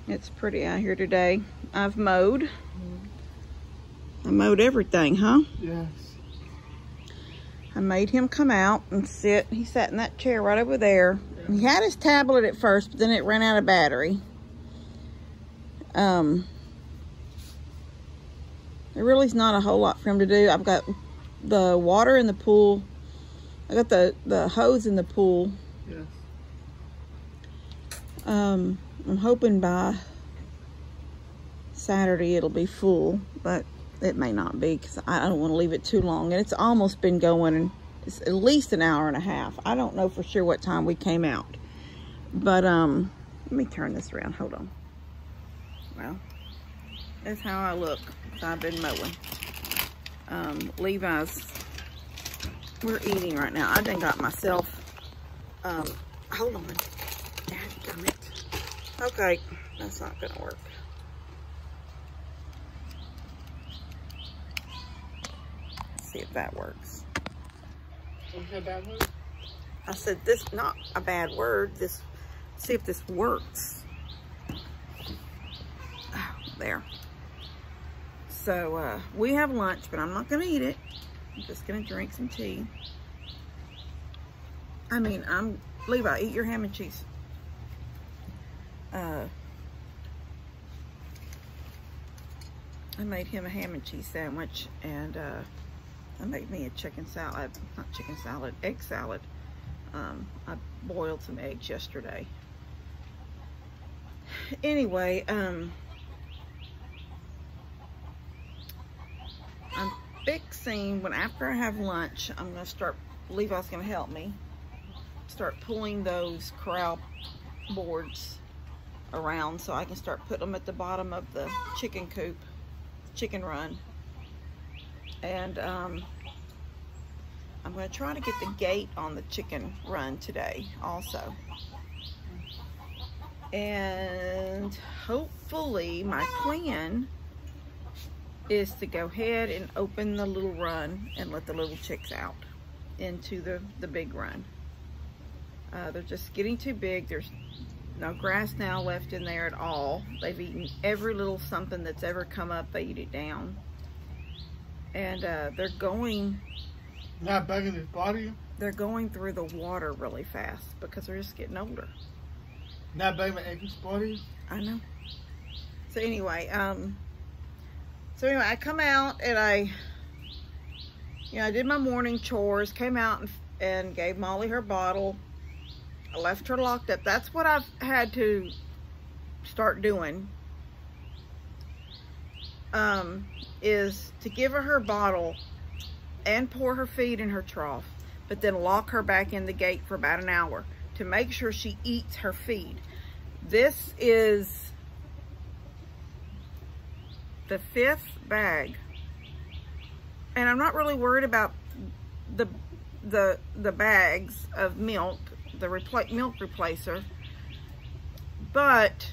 It's pretty out here today. I've mowed. I mowed everything, huh? Yes. I made him come out and sit. He sat in that chair right over there. He had his tablet at first, but then it ran out of battery. There really is not a whole lot for him to do. I've got the water in the pool. I got the hose in the pool. Yes. I'm hoping by Saturday it'll be full, but it may not be because I don't want to leave it too long. And it's almost been going, and it's at least an hour and a half. I don't know for sure what time we came out, but let me turn this around. Hold on. Well, that's how I look. So I've been mowing. Levi's, we're eating right now. I done got myself, hold on. Dadgummit. Okay, that's not gonna work. Let's see if that works. What's that bad word? I said this, not a bad word. This, see if this works. Oh, there. So we have lunch, but I'm not gonna eat it. I'm just gonna drink some tea. I mean, Levi, eat your ham and cheese. I made him a ham and cheese sandwich, and I made me a chicken salad, not chicken salad, egg salad. I boiled some eggs yesterday. Anyway, I'm fixing, after I have lunch, I'm gonna start, Levi's gonna help me, start pulling those corral boards around so I can start putting them at the bottom of the chicken coop, chicken run. And I'm going to try to get the gate on the chicken run today also. And hopefully my plan is to go ahead and open the little run and let the little chicks out into the big run. They're just getting too big. There's no grass now left in there at all. They've eaten every little something that's ever come up. They eat it down. And they're going... Not bugging his body? They're going through the water really fast because they're just getting older. Not bugging his body? I know. So anyway, I come out and I did my morning chores, came out and gave Molly her bottle. I left her locked up. That's what I've had to start doing, is to give her bottle and pour her feed in her trough, but then lock her back in the gate for about an hour to make sure she eats her feed. This is the 5th bag, and I'm not really worried about the bags of milk, the milk replacer, but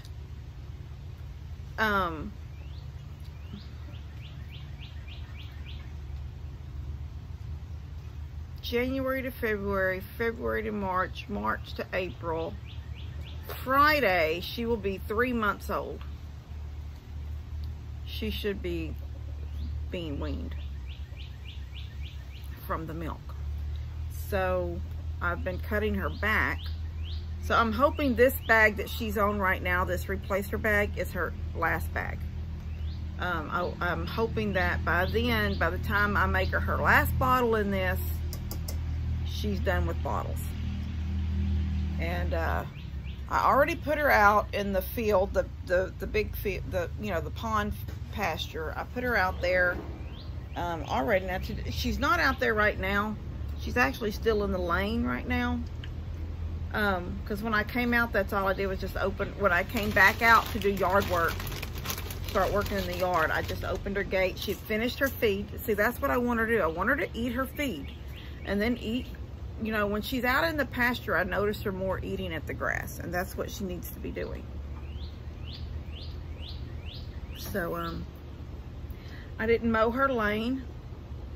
January to February, February to March, March to April. Friday, she will be 3 months old. She should be being weaned from the milk. So I've been cutting her back. So I'm hoping this bag that she's on right now, this replacer bag, is her last bag. I'm hoping that by the time I make her last bottle in this, she's done with bottles. And I already put her out in the field, the big field, the pond pasture. I put her out there already. Now she's not out there right now. She's actually still in the lane right now. Because when I came out, that's all I did was just open. When I came back out to do yard work, start working in the yard, I just opened her gate. She'd finished her feed. See, that's what I want her to do. I want her to eat her feed and then eat. You know, when she's out in the pasture, I notice her more eating at the grass, and that's what she needs to be doing. So, I didn't mow her lane.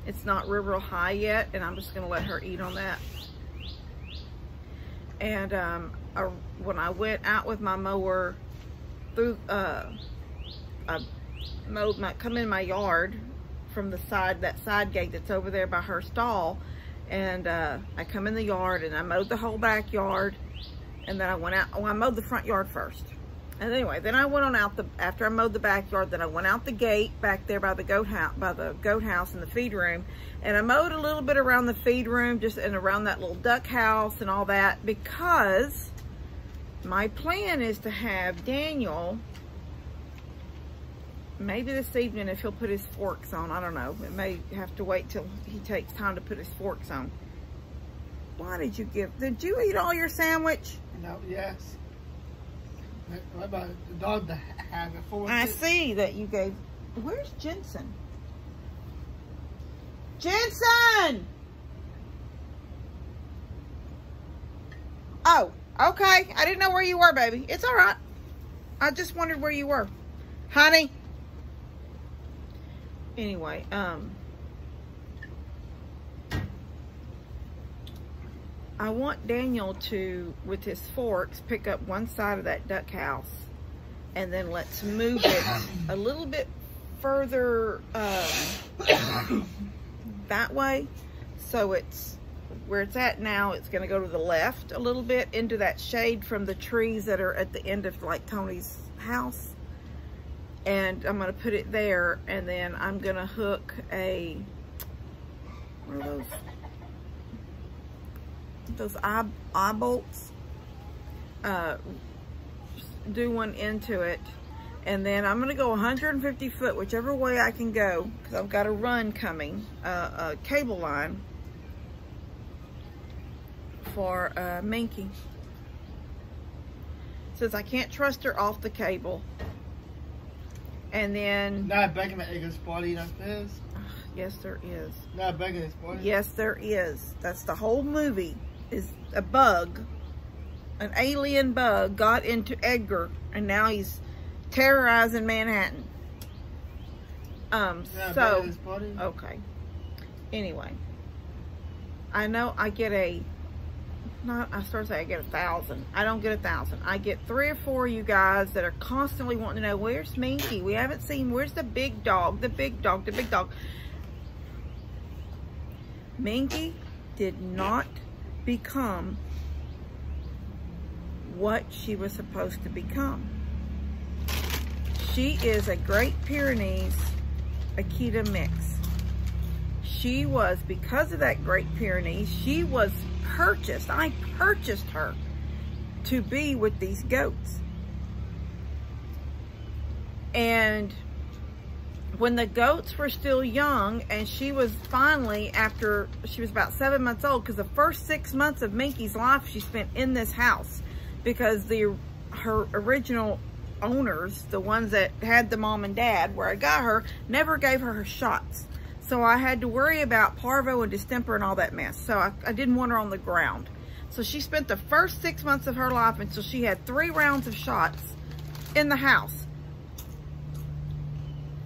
It's not real high yet, and I'm just gonna let her eat on that. And when I went out with my mower through, I come in my yard from the side, that side gate that's over there by her stall. And I come in the yard and I mowed the whole backyard. And then I went out, I mowed the front yard first. And anyway, then I went on out after I mowed the backyard, then I went out the gate back there by the goat house and the feed room. And I mowed a little bit around the feed room, just and around that little duck house and all that, because my plan is to have Daniel, maybe this evening if he'll put his forks on, I don't know. It may have to wait till he takes time to put his forks on. Why did you eat all your sandwich? No, yes. What about the dog that had a fork? I see that you gave, where's Jensen? Jensen! Oh, okay. I didn't know where you were, baby. It's all right. I just wondered where you were. Honey. Anyway, I want Daniel to, with his forks, pick up one side of that duck house, and then let's move it a little bit further that way. So it's where it's at now, it's going to go to the left a little bit into that shade from the trees that are at the end of like Tony's house. And I'm going to put it there, and then I'm going to hook a, what are those eye bolts, do one into it, and then I'm gonna go 150 foot whichever way I can go, because I've got a run coming, a cable line for Minky, since I can't trust her off the cable. And then not begging the egg body like this. Yes, there is. Not begging his body. Yes, there is. That's the whole movie. Is a bug, an alien bug got into Edgar, and now he's terrorizing Manhattan. So, okay. Anyway, I know I get I start to say I get 1,000. I don't get 1,000. I get 3 or 4 of you guys that are constantly wanting to know, where's Minky? We haven't seen, where's the big dog? The big dog, the big dog. Minky did not become what she was supposed to become. She is a Great Pyrenees Akita mix. She was, because of that Great Pyrenees, she was purchased. I purchased her to be with these goats. And when the goats were still young, and she was finally, after she was about 7 months old, because the first 6 months of Minky's life she spent in this house, because her original owners, the ones that had the mom and dad where I got her, never gave her shots. So I had to worry about parvo and distemper and all that mess. So I didn't want her on the ground. So she spent the first 6 months of her life until she had 3 rounds of shots in the house.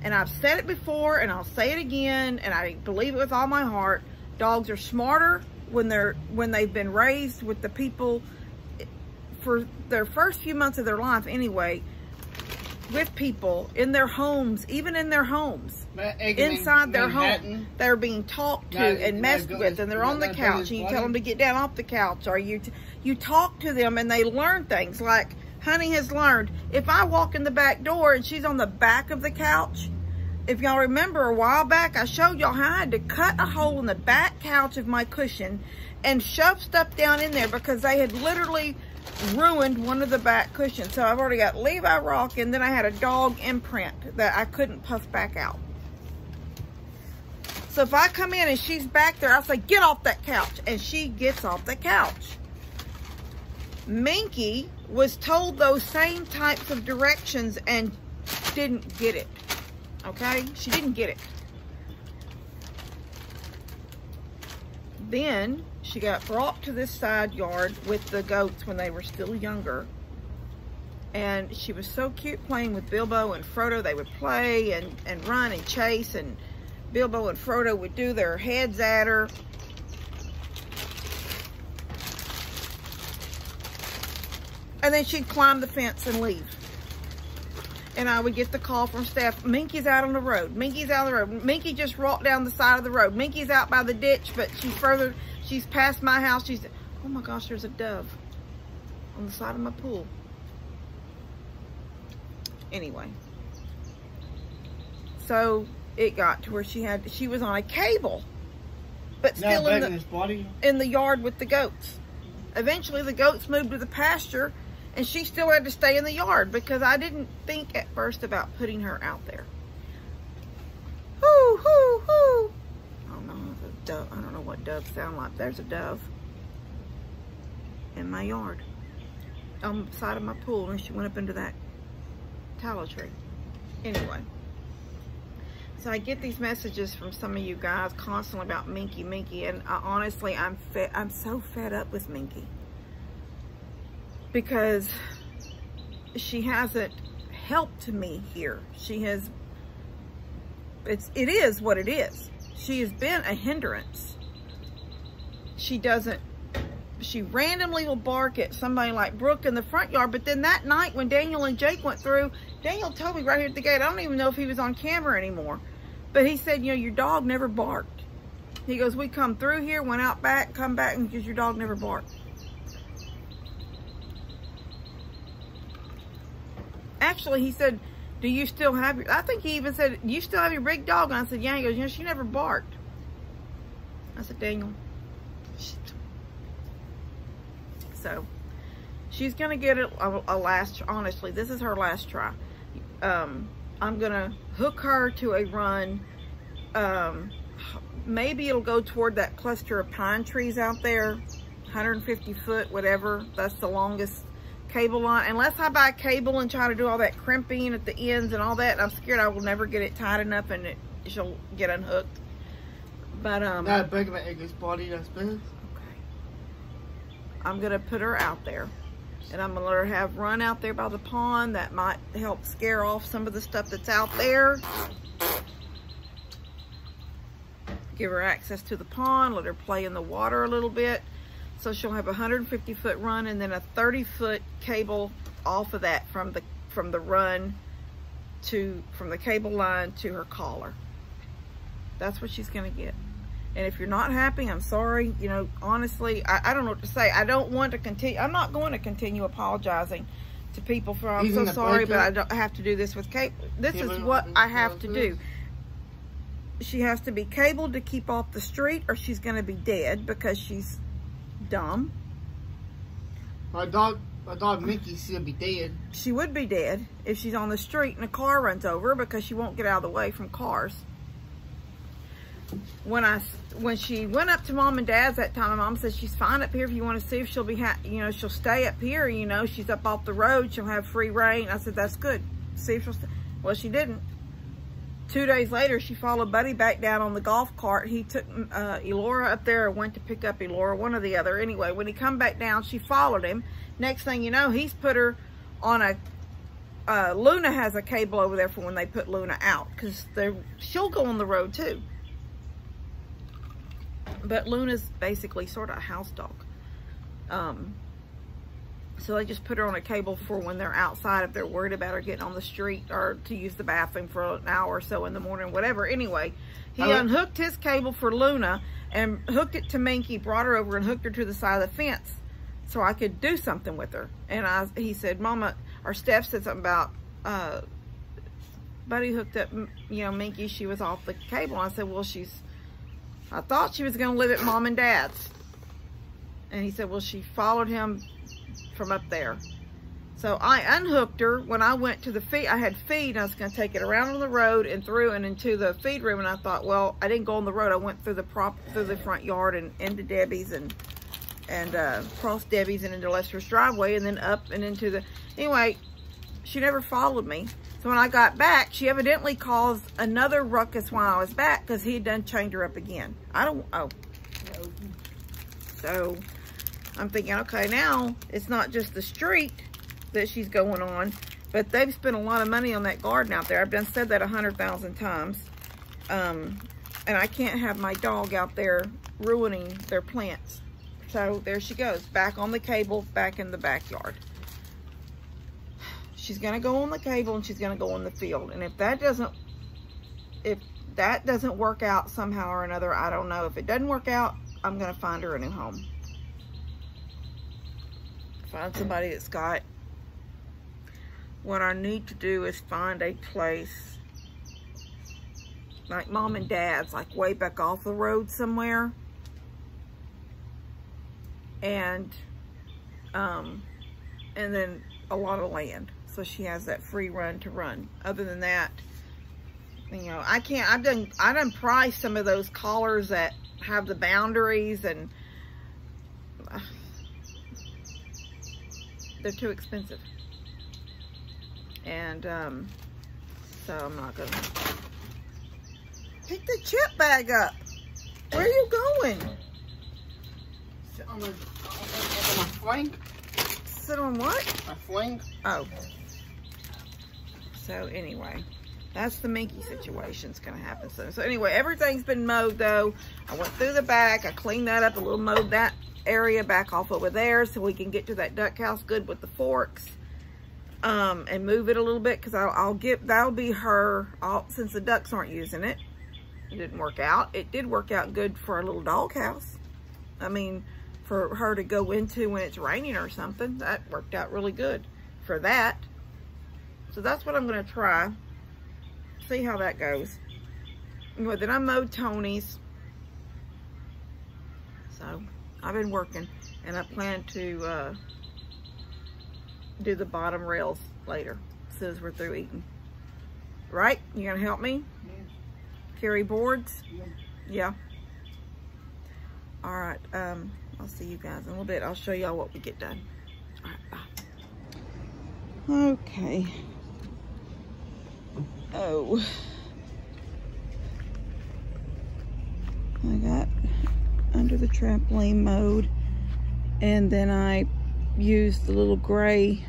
And I've said it before, and I'll say it again, and I believe it with all my heart. Dogs are smarter when they've been raised with the people for their first few months of their life anyway, with people in their homes, even in their homes, inside their home. They're being talked to and messed with, and they're on the couch, and you tell them to get down off the couch, or you talk to them, and they learn things. Like Honey has learned, if I walk in the back door and she's on the back of the couch, if y'all remember a while back, I showed y'all how I had to cut a hole in the back couch of my cushion and shove stuff down in there because they had literally ruined one of the back cushions. So I've already got Levi rock, and then I had a dog imprint that I couldn't puff back out. So if I come in and she's back there, I say, get off that couch, and she gets off the couch. Minky was told those same types of directions and didn't get it. Okay? She didn't get it. Then she got brought to this side yard with the goats when they were still younger. And she was so cute playing with Bilbo and Frodo. They would play and run and chase, and Bilbo and Frodo would do their heads at her. And then she'd climb the fence and leave. and I would get the call from Steph, Minky's out on the road. Minky's out on the road. Minky just walked down the side of the road. Minky's out by the ditch, but she's past my house. Oh my gosh, there's a dove on the side of my pool. Anyway. So it got to where she was on a cable, but still in the yard with the goats. Eventually the goats moved to the pasture, and she still had to stay in the yard because I didn't think at first about putting her out there. Hoo, hoo, hoo. I don't know, a dove. I don't know what doves sound like. There's a dove in my yard on the side of my pool, and she went up into that tallow tree. Anyway, so I get these messages from some of you guys constantly about Minky, and honestly, I'm so fed up with Minky because she hasn't helped me here. It is what it is. She has been a hindrance. She randomly will bark at somebody like Brooke in the front yard, but then that night when Daniel and Jake went through, Daniel told me right here at the gate, I don't even know if he was on camera anymore, but he said, you know, your dog never barked. He goes, we come through here, went out back, come back, and because your dog never barked. Actually, he said, do you still have I think he even said, do you still have your big dog? And I said, yeah. He goes, you know, she never barked. I said, Daniel, shit. So she's gonna get a last, honestly, this is her last try. I'm gonna hook her to a run. Maybe it'll go toward that cluster of pine trees out there, 150 foot, whatever. That's the longest cable line. Unless I buy cable and try to do all that crimping at the ends and all that, and I'm scared I will never get it tight enough and she'll get unhooked. But that big of an English body, that's big. I'm gonna put her out there, and I'm gonna let her have run out there by the pond. That might help scare off some of the stuff that's out there. Give her access to the pond, let her play in the water a little bit. So she'll have a 150 foot run and then a 30 foot cable off of that from the run from the cable line to her collar. That's what she's gonna get. And if you're not happy, I'm sorry. You know, honestly, I don't know what to say. I don't want to continue. I'm not going to continue apologizing to people for, I'm so sorry, but I have to do this with cable. This is what I have to do. She has to be cabled to keep off the street, or she's going to be dead because she's dumb. My dog Minky, she'll be dead. She would be dead if she's on the street and a car runs over her because she won't get out of the way from cars. When she went up to Mom and Dad's that time, my mom said she's fine up here if you want to see if she'll be, you know, she'll stay up here. You know, she's up off the road. She'll have free reign. I said, that's good. See if she'll stay. Well, she didn't. 2 days later, she followed Buddy back down on the golf cart. He took Elora up there, or went to pick up Elora, one or the other. Anyway, when he come back down, she followed him. Next thing you know, he's put her on a, Luna has a cable over there for when they put Luna out, because she'll go on the road too. But Luna's basically sort of a house dog. So they just put her on a cable for when they're outside, if they're worried about her getting on the street or to use the bathroom for an hour or so in the morning, whatever. Anyway, he unhooked his cable for Luna and hooked it to Minky, brought her over and hooked her to the side of the fence so I could do something with her. And he said, Mama, or Steph said something about, Buddy hooked up, you know, Minky, she was off the cable. And I said, well, I thought she was going to live at Mom and Dad's. And he said, well, she followed him from up there. So I unhooked her. When I went to the feed, I had feed, and I was going to take it around on the road and through and into the feed room. And I thought, well, I didn't go on the road. I went through the front yard and into Debbie's and crossed Debbie's and into Lester's driveway and then up and into the, anyway, she never followed me. So when I got back, she evidently caused another ruckus while I was back because he had done chained her up again. So I'm thinking, okay, now it's not just the street that she's going on, but they've spent a lot of money on that garden out there. I've said that 100,000 times. And I can't have my dog out there ruining their plants. So there she goes, back on the cable, back in the backyard. she's gonna go on the cable and she's gonna go on the field. And if that doesn't work out somehow or another, I don't know. If it doesn't work out, I'm gonna find her a new home. Find somebody that's got. What I need to do is find a place like mom and dad's, like way back off the road somewhere. And then a lot of land, so she has that free run to run. Other than that, you know, I can't. I done priced some of those collars that have the boundaries, and they're too expensive. And so I'm not gonna pick the chip bag up. Where are you going? On my flank. Sit on what? My flank. Oh. So anyway, that's the Minky situation's gonna happen soon. So anyway, everything's been mowed though. I went through the back, I cleaned that up a little, mowed that area back off over there so we can get to that duck house good with the forks. And move it a little bit, because that'll be her, since the ducks aren't using it. It didn't work out. It did work out good for a little dog house. I mean, for her to go into when it's raining or something, that worked out really good for that. So that's what I'm gonna try. See how that goes. Anyway, then I mowed Tony's. So I've been working, and I plan to do the bottom rails later, as soon as we're through eating. Right? You gonna help me? Yeah. Carry boards? Yeah. Yeah. All right. I'll see you guys in a little bit. I'll show y'all what we get done. All right, bye. Okay. Oh. I got under the trampoline mode, and then I used the little gray.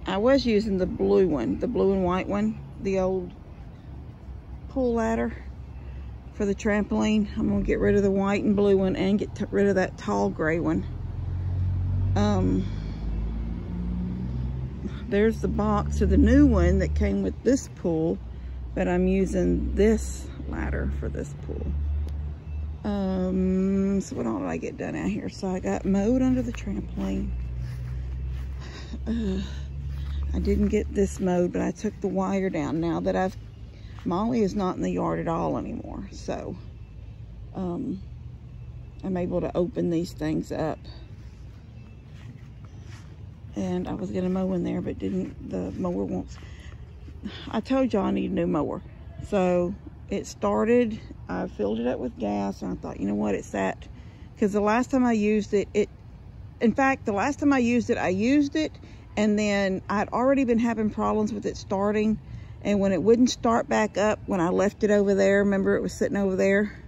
I was using the blue one, the blue and white one, the old pull ladder for the trampoline. I'm gonna get rid of the white and blue one and get rid of that tall gray one. There's the box of the new one that came with this pool, but I'm using this ladder for this pool. So what all did I get done out here? So I got mowed under the trampoline. I didn't get this mowed, but I took the wire down now that Molly is not in the yard at all anymore. So I'm able to open these things up. And I was gonna mow in there, but didn't. The mower won't. I told y'all I need a new mower. So it started, I filled it up with gas, and I thought, you know what, it's that. Because the last time I used it, in fact, the last time I used it, and then I'd already been having problems with it starting. And when it wouldn't start back up, when I left it over there, remember it was sitting over there?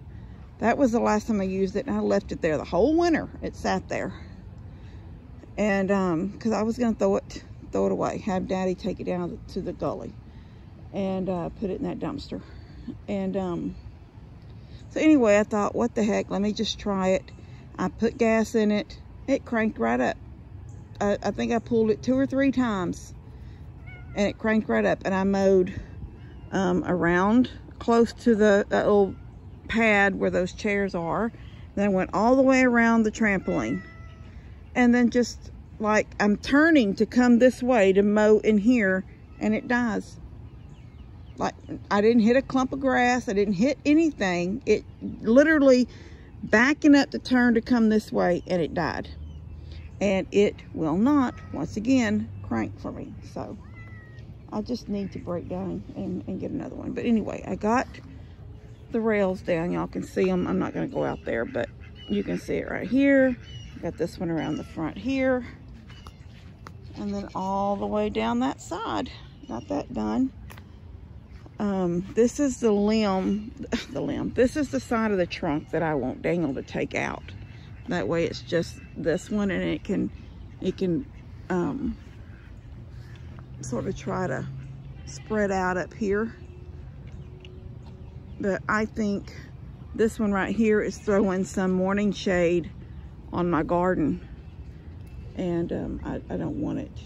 That was the last time I used it, and I left it there the whole winter. It sat there. And because I was gonna throw it away, have Daddy take it down to the gully and put it in that dumpster. And so anyway, I thought, what the heck, let me just try it. I put gas in it. It cranked right up. I think I pulled it 2 or 3 times, and it cranked right up. And I mowed around close to the little pad where those chairs are. Then I went all the way around the trampoline. And then just like I'm turning to come this way to mow in here, and it dies. Like, I didn't hit a clump of grass. I didn't hit anything. It literally backing up to turn to come this way, and it died. And it will not, once again, crank for me. So I just need to break down and get another one. But anyway, I got the rails down. Y'all can see them. I'm not going to go out there, but you can see it right here. Got this one around the front here. And then all the way down that side. Got that done. This is the limb. This is the side of the trunk that I want Daniel to take out. That way it's just this one, and it can sort of try to spread out up here. But I think this one right here is throwing some morning shade on my garden, and I don't want it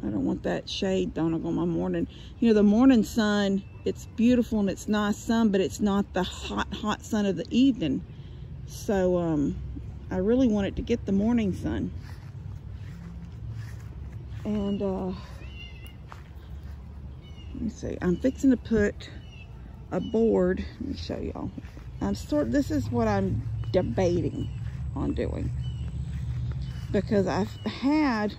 I don't want that shade thrown on my morning. You know, the morning sun, it's beautiful and it's nice sun, but it's not the hot sun of the evening. So I really wanted to get the morning sun. And let me see, I'm fixing to put a board. Let me show y'all. This is what I'm debating on doing, because I've had,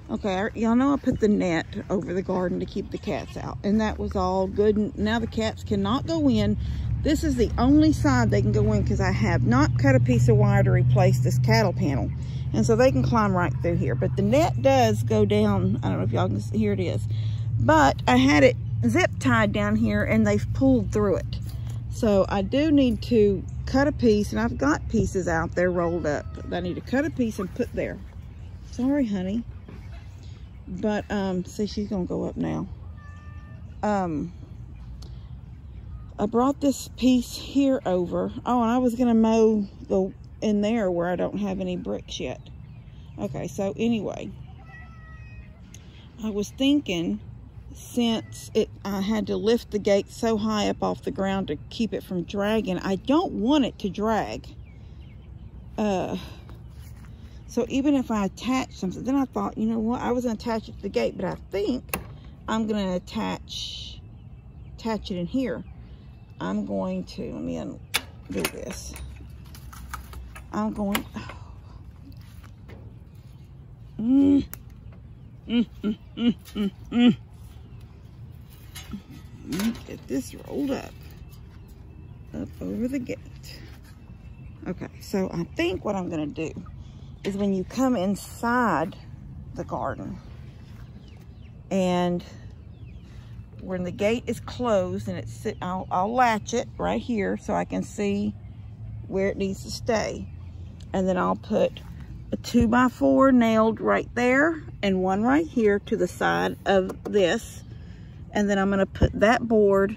okay, y'all know I put the net over the garden to keep the cats out, and that was all good. And now the cats cannot go in. This is the only side they can go in, because I have not cut a piece of wire to replace this cattle panel, and so they can climb right through here. But the net does go down. I don't know if y'all can see, here it is, but I had it zip tied down here and they've pulled through it. So I do need to cut a piece, and I've got pieces out there rolled up. I need to cut a piece and put there. Sorry, honey. But see, she's gonna go up now. I brought this piece here over. Oh, and I was gonna mow in there where I don't have any bricks yet. Okay, so anyway, I was thinking, since I had to lift the gate so high up off the ground to keep it from dragging, I don't want it to drag. So even if I attach something, then I thought, you know what, I was gonna attach it to the gate, but I think I'm gonna attach it in here. I'm going to, let me undo this. I'm going, get this rolled up over the gate. Okay, so I think what I'm gonna do is, when you come inside the garden, and when the gate is closed and I'll latch it right here so I can see where it needs to stay, and then I'll put a 2x4 nailed right there and one right here to the side of this, and then I'm going to put that board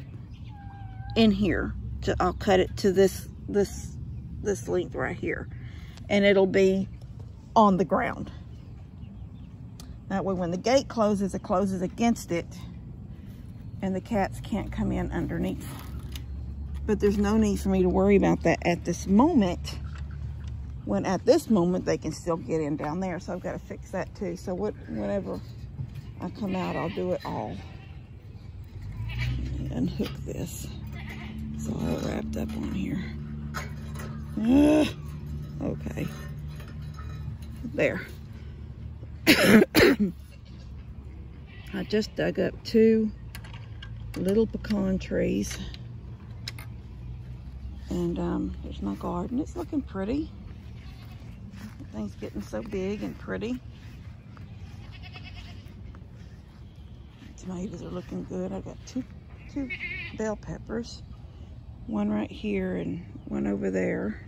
in here. I'll cut it to this length right here, and it'll be on the ground. That way when the gate closes, it closes against it and the cats can't come in underneath. But there's no need for me to worry about that at this moment, when at this moment they can still get in down there. So I've got to fix that too. So whenever I come out, I'll do it all. Unhook this. It's all wrapped up on here. Okay. There. I just dug up 2 little pecan trees. And there's my garden. It's looking pretty. Things getting so big and pretty. Tomatoes are looking good. I've got two bell peppers. One right here and one over there.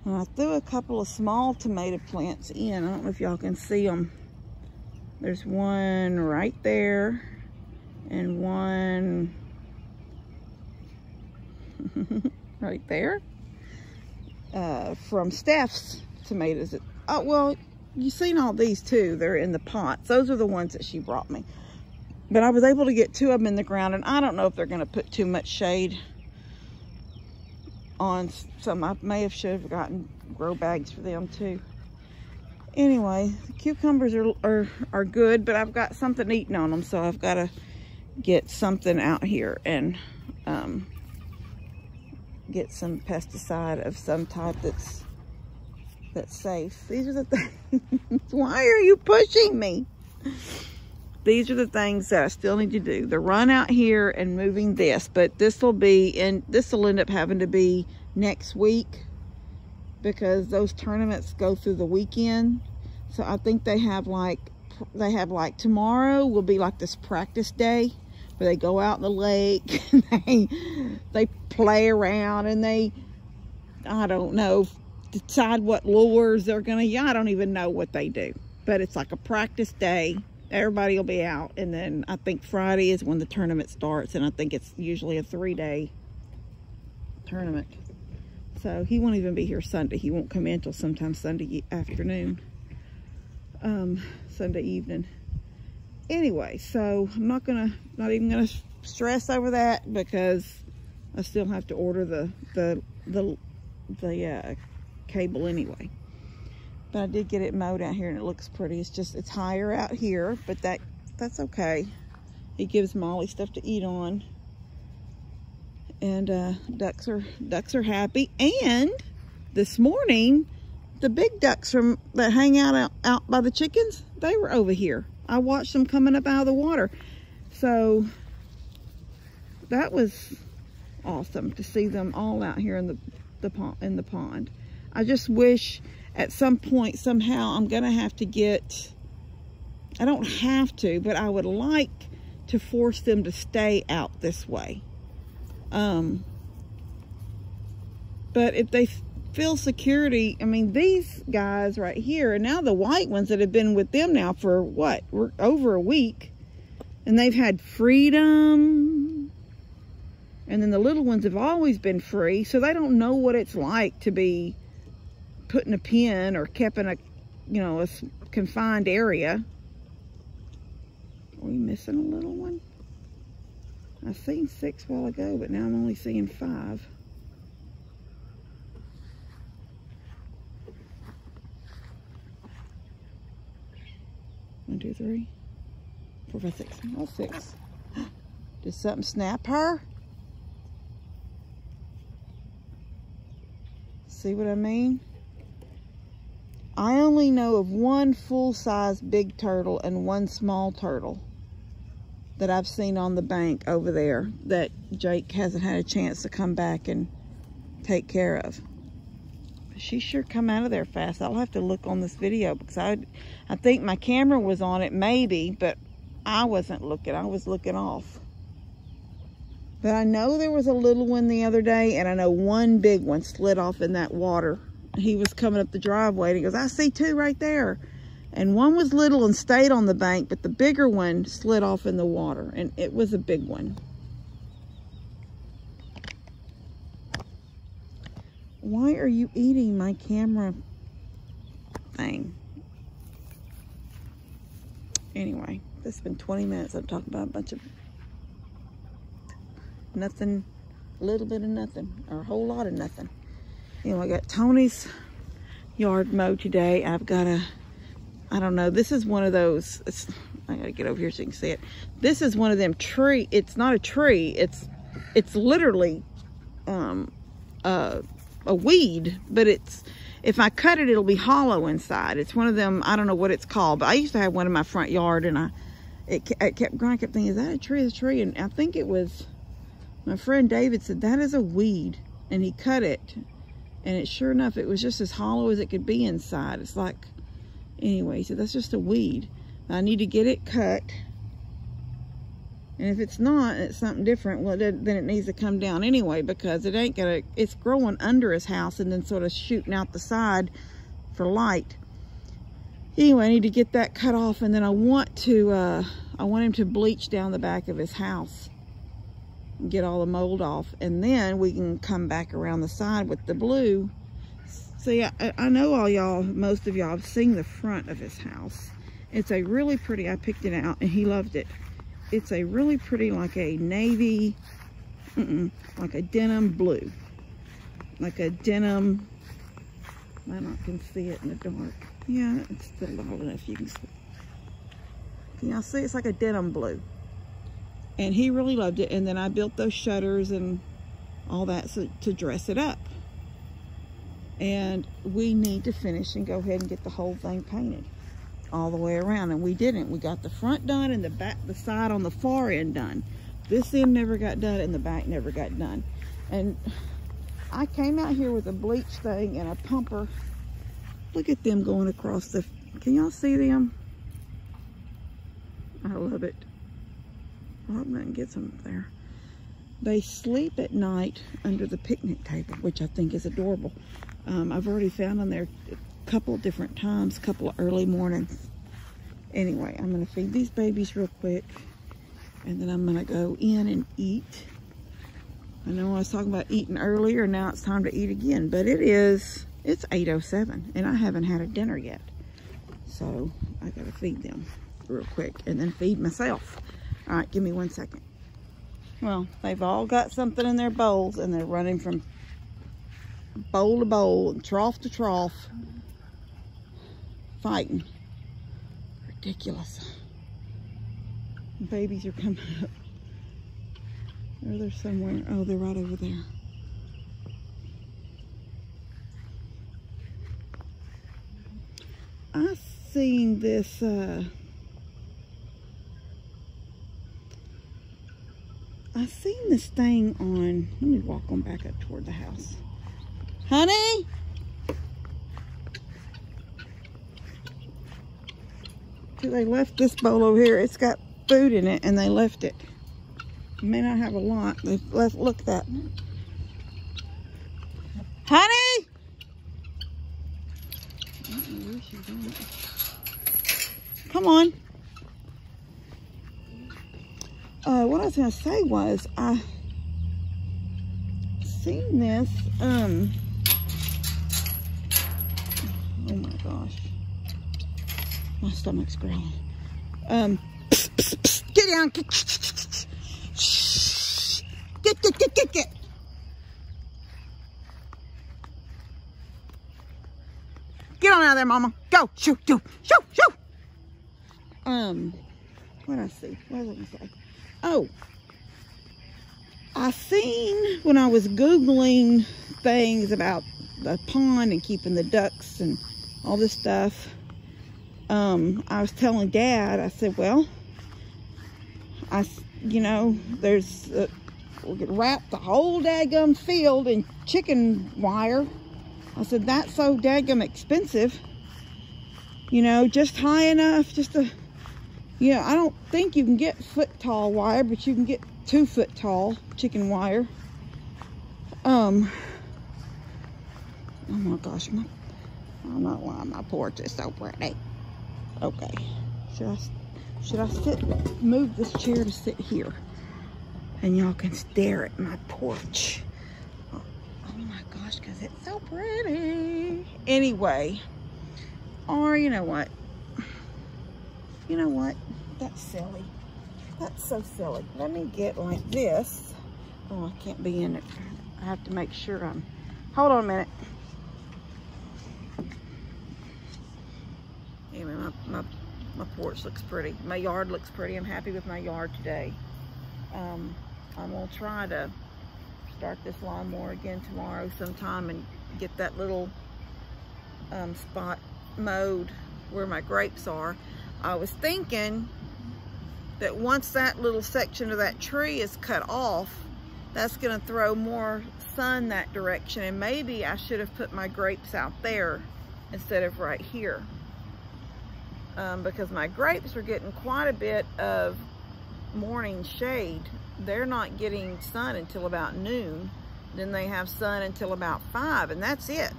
And I threw a couple of small tomato plants in. I don't know if y'all can see them. There's one right there and one right there from Steph's tomatoes. Oh, well, you've seen all these too. They're in the pots. Those are the ones that she brought me. But I was able to get 2 of them in the ground, and I don't know if they're going to put too much shade on some. I may should have gotten grow bags for them too. Anyway, the cucumbers are good, but I've got something eating on them, so I've got to get something out here and get some pesticide of some type that's safe. These are the things. Why are you pushing me? These are the things that I still need to do. The run out here and moving this, but this will end up having to be next week because those tournaments go through the weekend. So I think they have like tomorrow will be like this practice day where they go out in the lake and they play around and I don't know, decide what lures they're gonna, I don't even know what they do, but it's like a practice day. Everybody will be out, and then I think Friday is when the tournament starts, and I think it's usually a 3-day tournament. So he won't even be here Sunday. He won't come in until sometime Sunday afternoon. Sunday evening. Anyway, so I'm not even gonna stress over that because I still have to order the cable anyway. But I did get it mowed out here and it looks pretty. It's higher out here, but that's okay. It gives Molly stuff to eat on. And ducks are happy. And this morning, the big ducks that hang out by the chickens, they were over here. I watched them coming up out of the water. So that was awesome to see them all out here in the pond. I just wish at some point, somehow, I'm gonna have to get, I don't have to, but I would like to force them to stay out this way. But if they feel security, I mean, these guys right here, and now the white ones that have been with them now for what? We're over a week, and they've had freedom. And then the little ones have always been free, so they don't know what it's like to be put in a pen or kept in a confined area. Are we missing a little one? I seen 6 a while ago, but now I'm only seeing 5. One, 2, 3, 4, 5, 6. Oh, 6. Did something snap her? See what I mean? I only know of one full-size big turtle and one small turtle that I've seen on the bank over there that Jake hasn't had a chance to come back and take care of. She sure come out of there fast. I'll have to look on this video because I think my camera was on it maybe, but I wasn't looking. I was looking off. But I know there was a little one the other day, and I know one big one slid off in that water. He was coming up the driveway, and he goes, I see 2 right there. And one was little and stayed on the bank, but the bigger one slid off in the water, and it was a big one. Why are you eating my camera thing? Anyway, this has been 20 minutes. I'm talking about a bunch of nothing, a little bit of nothing, or a whole lot of nothing. You know, I got Tony's yard mowed today. I've got I don't know, this is one of those, I gotta get over here so you can see it. This is one of them tree, it's not a tree, it's literally a weed, but if I cut it, it'll be hollow inside. It's one of them, I don't know what it's called, but I used to have one in my front yard, and it kept growing. I kept thinking, is that a tree? Is a tree? And I think it was, my friend David said, that is a weed, and he cut it. And sure enough, it was just as hollow as it could be inside. It's like, anyway, so that's just a weed. I need to get it cut. And if it's not, it's something different, well, then it needs to come down anyway, because it's growing under his house and then sort of shooting out the side for light. Anyway, I need to get that cut off, and then I want him to bleach down the back of his house. Get all the mold off, and then we can come back around the side with the blue. See, I know most of y'all have seen the front of his house. It's a really pretty, I picked it out and he loved it. It's a really pretty, like a navy, like a denim blue. Like a denim, I don't can see it in the dark. Yeah, it's still loud enough you can see. Can y'all see? It's like a denim blue. And he really loved it. And then I built those shutters and all that to dress it up. And we need to finish and go ahead and get the whole thing painted all the way around. And we didn't. We got the front done and the side on the far end done. This end never got done and the back never got done. And I came out here with a bleach thing and a pumper. Look at them going across the, can y'all see them? I love it. I hope nothing gets them up there. They sleep at night under the picnic table, which I think is adorable. I've already found them there a couple of different times, a couple of early mornings. Anyway, I'm gonna feed these babies real quick, and then I'm gonna go in and eat. I know I was talking about eating earlier, now it's time to eat again, but it's 8:07 and I haven't had a dinner yet. So I gotta feed them real quick and then feed myself. All right, give me 1 second. Well, they've all got something in their bowls and they're running from bowl to bowl and trough to trough, fighting. Ridiculous. Babies are coming up. Or they're somewhere. Oh, they're right over there. I seen this I seen this thing on, let me walk on back up toward the house. Honey? They left this bowl over here. It's got food in it and they left it. It may not have a lot. They've left, look at that. Honey? I don't know where she's going. Come on. What I was going to say was, I seen this, oh my gosh. My stomach's growling. Get down. Get. Get on out of there, Mama. Go. Shoot. What did I see? What was I going to say? Oh. I seen when I was Googling things about the pond and keeping the ducks and all this stuff. I was telling Dad, I said, well, there's, we could wrap the whole daggum field in chicken wire. I said, that's so daggum expensive. Just high enough, just to, I don't think you can get foot tall wire, but you can get 2 foot tall chicken wire. Oh my gosh, I'm not lying, my porch is so pretty. Okay, should I move this chair to sit here and y'all can stare at my porch. Oh my gosh, because it's so pretty. Anyway, or you know what, that's silly. That's so silly. Let me get like this. Oh, I can't be in it. I have to make sure hold on a minute. Anyway, my porch looks pretty. My yard looks pretty. I'm happy with my yard today. I'm gonna try to start this lawnmower again tomorrow sometime and get that little spot mowed where my grapes are. I was thinking that once that little section of that tree is cut off, that's gonna throw more sun that direction, and maybe I should have put my grapes out there instead of right here. Because my grapes are getting quite a bit of morning shade. They're not getting sun until about noon. Then they have sun until about 5, and that's it.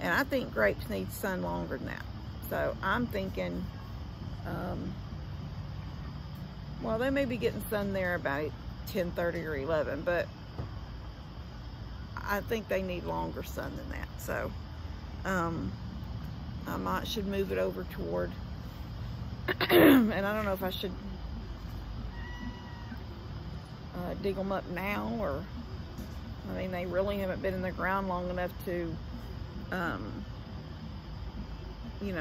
And I think grapes need sun longer than that. So I'm thinking, well, they may be getting sun there about 10:30 or 11, but I think they need longer sun than that. So I should move it over toward, and I don't know if I should dig them up now, or, I mean, they really haven't been in the ground long enough to,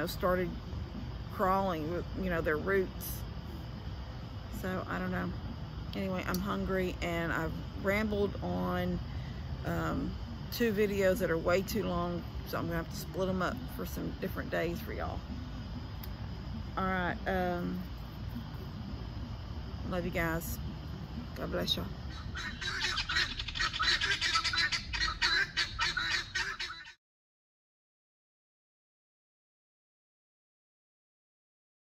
started crawling with, their roots. So I don't know. Anyway, I'm hungry and I've rambled on 2 videos that are way too long, so I'm gonna have to split them up for some different days for y'all. All right, love you guys. God bless y'all.